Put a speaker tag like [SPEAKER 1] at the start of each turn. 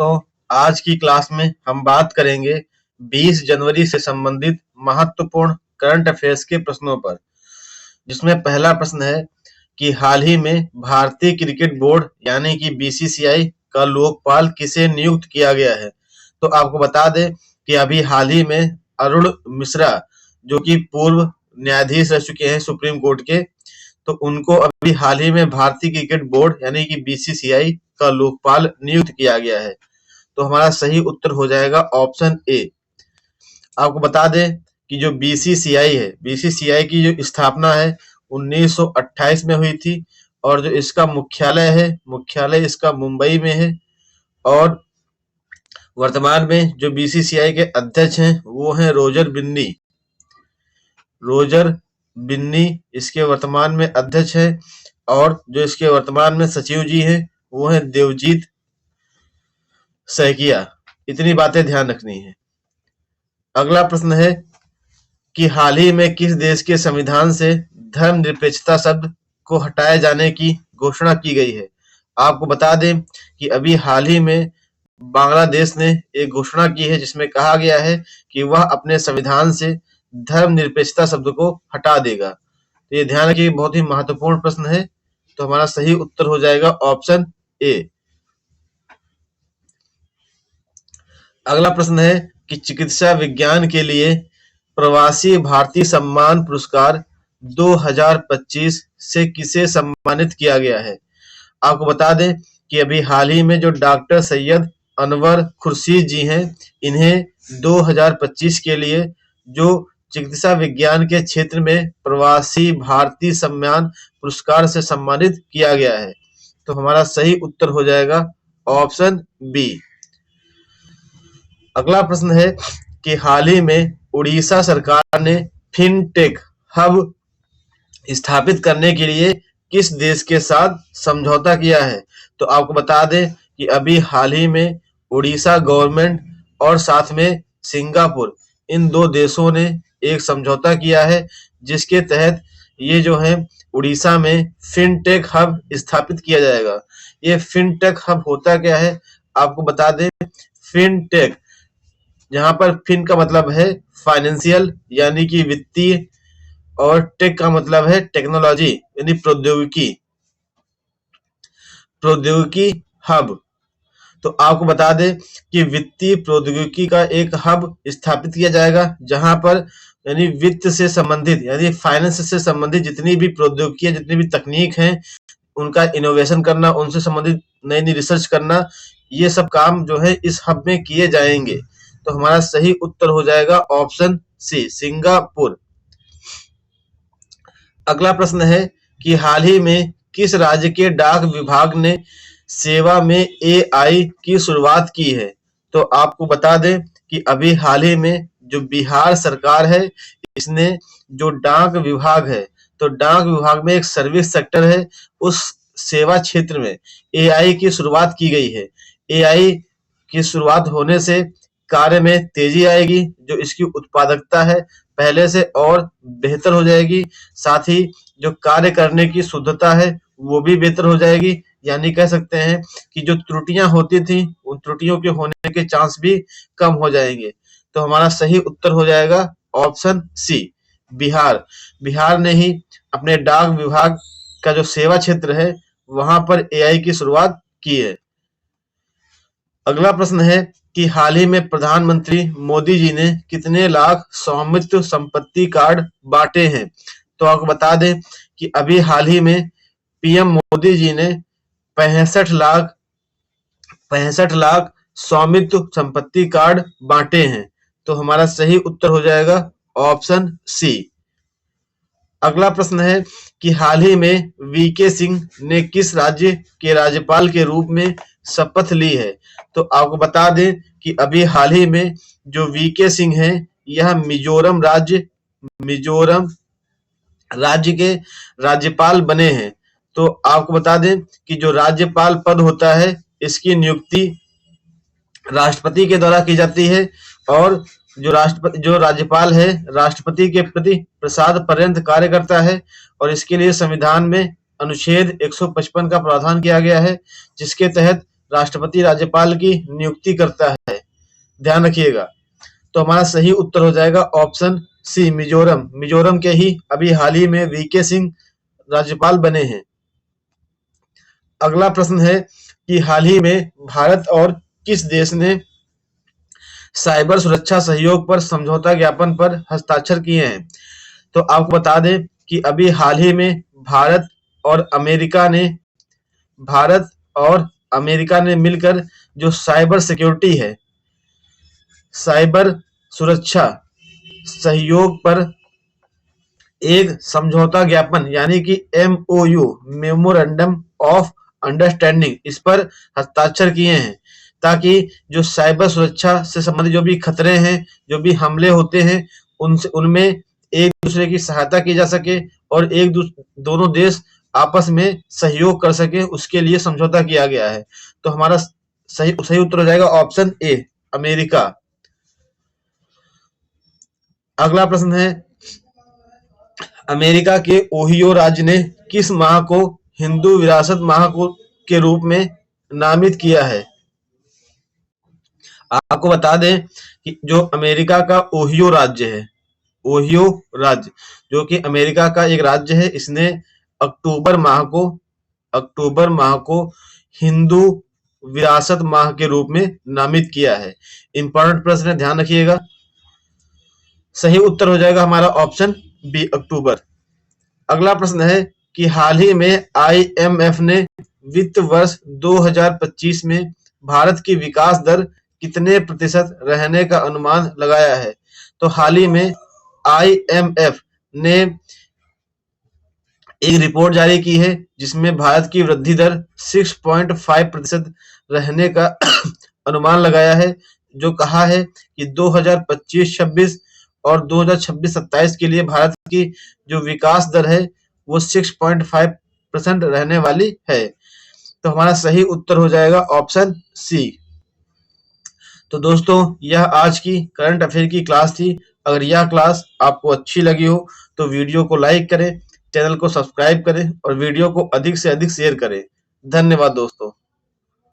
[SPEAKER 1] दोस्तों, आज की क्लास में हम बात करेंगे 20 जनवरी से संबंधित महत्वपूर्ण करंट अफेयर्स के प्रश्नों पर, जिसमें पहला प्रश्न है कि हाल ही में भारतीय क्रिकेट बोर्ड यानी कि बीसीसीआई का लोकपाल किसे नियुक्त किया गया है। तो आपको बता दें कि अभी हाल ही में अरुण मिश्रा, जो कि पूर्व न्यायाधीश रह चुके हैं सुप्रीम कोर्ट के, तो उनको अभी हाल ही में भारतीय क्रिकेट बोर्ड यानी कि बीसीसीआई का लोकपाल नियुक्त किया गया है। तो हमारा सही उत्तर हो जाएगा ऑप्शन ए। आपको बता दें कि जो बीसीसीआई है, बीसीसीआई की जो स्थापना है 1928 में हुई थी और जो इसका मुख्यालय इसका मुंबई में है। और वर्तमान में जो बीसीसीआई के अध्यक्ष हैं वो हैं रोजर बिन्नी इसके वर्तमान में अध्यक्ष है। और जो इसके वर्तमान में सचिव जी हैं वो हैं देवजीत सैकिया। इतनी बातें ध्यान रखनी है। अगला प्रश्न है कि हाल ही में किस देश के संविधान से धर्मनिरपेक्षता शब्द को हटाए जाने की घोषणा की गई है। आपको बता दें कि अभी हाल ही में बांग्लादेश ने एक घोषणा की है जिसमें कहा गया है कि वह अपने संविधान से धर्मनिरपेक्षता शब्द को हटा देगा। तो ये ध्यान रखिए, बहुत ही महत्वपूर्ण प्रश्न है। तो हमारा सही उत्तर हो जाएगा ऑप्शन ए। अगला प्रश्न है कि चिकित्सा विज्ञान के लिए प्रवासी भारतीय सम्मान पुरस्कार 2025 से किसे सम्मानित किया गया है। आपको बता दें कि अभी हाल ही में जो डॉक्टर सैयद अनवर खुर्शीद जी हैं, इन्हें 2025 के लिए जो चिकित्सा विज्ञान के क्षेत्र में प्रवासी भारतीय सम्मान पुरस्कार से सम्मानित किया गया है। तो हमारा सही उत्तर हो जाएगा ऑप्शन बी। अगला प्रश्न है कि हाल ही में उड़ीसा सरकार ने फिनटेक हब स्थापित करने के लिए किस देश के साथ समझौता किया है। तो आपको बता दें कि अभी हाल ही में उड़ीसा गवर्नमेंट और साथ में सिंगापुर, इन दो देशों ने एक समझौता किया है जिसके तहत ये जो है उड़ीसा में फिनटेक हब स्थापित किया जाएगा। ये फिनटेक हब होता क्या है आपको बता दें। फिनटेक, जहां पर फिन का मतलब है फाइनेंशियल यानी कि वित्तीय, और टेक का मतलब है टेक्नोलॉजी यानी प्रौद्योगिकी हब। तो आपको बता दें कि वित्तीय प्रौद्योगिकी का एक हब स्थापित किया जाएगा जहां पर यानी वित्त से संबंधित यानी फाइनेंस से संबंधित जितनी भी प्रौद्योगिकी, जितनी भी तकनीक हैं, उनका इनोवेशन करना, उनसे संबंधित नई नई रिसर्च करना, ये सब काम जो है इस हब में किए जाएंगे। तो हमारा सही उत्तर हो जाएगा ऑप्शन सी, सिंगापुर। अगला प्रश्न है कि हाल ही में किस राज्य के डाक विभाग ने सेवा में एआई की शुरुआत की है। तो आपको बता दें कि अभी हाल ही में जो बिहार सरकार है, इसने जो डाक विभाग है, तो डाक विभाग में एक सर्विस सेक्टर है, उस सेवा क्षेत्र में एआई की शुरुआत की गई है। एआई की शुरुआत होने से कार्य में तेजी आएगी, जो इसकी उत्पादकता है पहले से और बेहतर हो जाएगी। साथ ही जो कार्य करने की शुद्धता है वो भी बेहतर हो जाएगी। यानी कह सकते हैं कि जो त्रुटियां होती थी उन त्रुटियों के होने के चांस भी कम हो जाएंगे। तो हमारा सही उत्तर हो जाएगा ऑप्शन सी, बिहार ने ही अपने डाक विभाग का जो सेवा क्षेत्र है वहां पर एआई की शुरुआत की है। अगला प्रश्न है कि हाल ही में प्रधानमंत्री मोदी जी ने कितने लाख स्वामित्व संपत्ति कार्ड बांटे हैं। तो आपको बता दें कि अभी हाल ही में पीएम मोदी जी ने 65 लाख स्वामित्व संपत्ति कार्ड बांटे हैं। तो हमारा सही उत्तर हो जाएगा ऑप्शन सी। अगला प्रश्न है कि हाल ही में वीके सिंह ने किस राज्य के राज्यपाल के रूप में शपथ ली है। तो आपको बता दें कि अभी हाल ही में जो वीके सिंह हैं, यह मिजोरम राज्य के राज्यपाल बने हैं। तो आपको बता दें कि जो राज्यपाल पद होता है इसकी नियुक्ति राष्ट्रपति के द्वारा की जाती है, और जो राज्यपाल है राष्ट्रपति के प्रति प्रसाद पर्यंत कार्य करता है। और इसके लिए संविधान में अनुच्छेद 155 का प्रावधान किया गया है, जिसके तहत राष्ट्रपति राज्यपाल की नियुक्ति करता है? ध्यान रखिएगा। तो हमारा सही उत्तर हो जाएगा ऑप्शन सी, मिजोरम। मिजोरम के ही अभी हाल ही में वीके सिंह राज्यपाल बने हैं। अगला प्रश्न है कि हाल ही में भारत और किस देश ने साइबर सुरक्षा सहयोग पर समझौता ज्ञापन पर हस्ताक्षर किए हैं? तो आपको बता दें कि अभी हाल ही में भारत और अमेरिका ने मिलकर जो साइबर सिक्योरिटी है, साइबर सुरक्षा सहयोग पर एक समझौता ज्ञापन यानी कि MOU, मेमोरेंडम ऑफ अंडरस्टैंडिंग, इस पर हस्ताक्षर किए हैं ताकि जो साइबर सुरक्षा से संबंधित जो भी खतरे हैं, जो भी हमले होते हैं, उनमें एक दूसरे की सहायता की जा सके और दोनों देश आपस में सहयोग कर सके, उसके लिए समझौता किया गया है। तो हमारा सही उत्तर हो जाएगा ऑप्शन ए, अमेरिका। अगला प्रश्न है, अमेरिका के ओहियो राज्य ने किस माह को हिंदू विरासत माह के रूप में नामित किया है? आपको बता दें कि जो अमेरिका का ओहियो राज्य है, ओहियो राज्य जो कि अमेरिका का एक राज्य है, इसने अक्टूबर माह को हिंदू विरासत माह के रूप में नामित किया है। इंपॉर्टेंट प्रश्न है, ध्यान रखिएगा। सही उत्तर हो जाएगा हमारा ऑप्शन बी, अक्टूबर। अगला प्रश्न है कि हाल ही में IMF ने वित्त वर्ष 2025 में भारत की विकास दर कितने प्रतिशत रहने का अनुमान लगाया है? तो हाल ही में IMF ने एक रिपोर्ट जारी की है जिसमें भारत की वृद्धि दर 6.5% रहने का अनुमान लगाया है, जो कहा है कि 2025-26 और 2026-27 के लिए भारत की जो विकास दर है वो 6.5% रहने वाली है। तो हमारा सही उत्तर हो जाएगा ऑप्शन सी। तो दोस्तों, यह आज की करंट अफेयर की क्लास थी। अगर यह क्लास आपको अच्छी लगी हो तो वीडियो को लाइक करें, चैनल को सब्सक्राइब करें और वीडियो को अधिक से अधिक शेयर करें। धन्यवाद दोस्तों।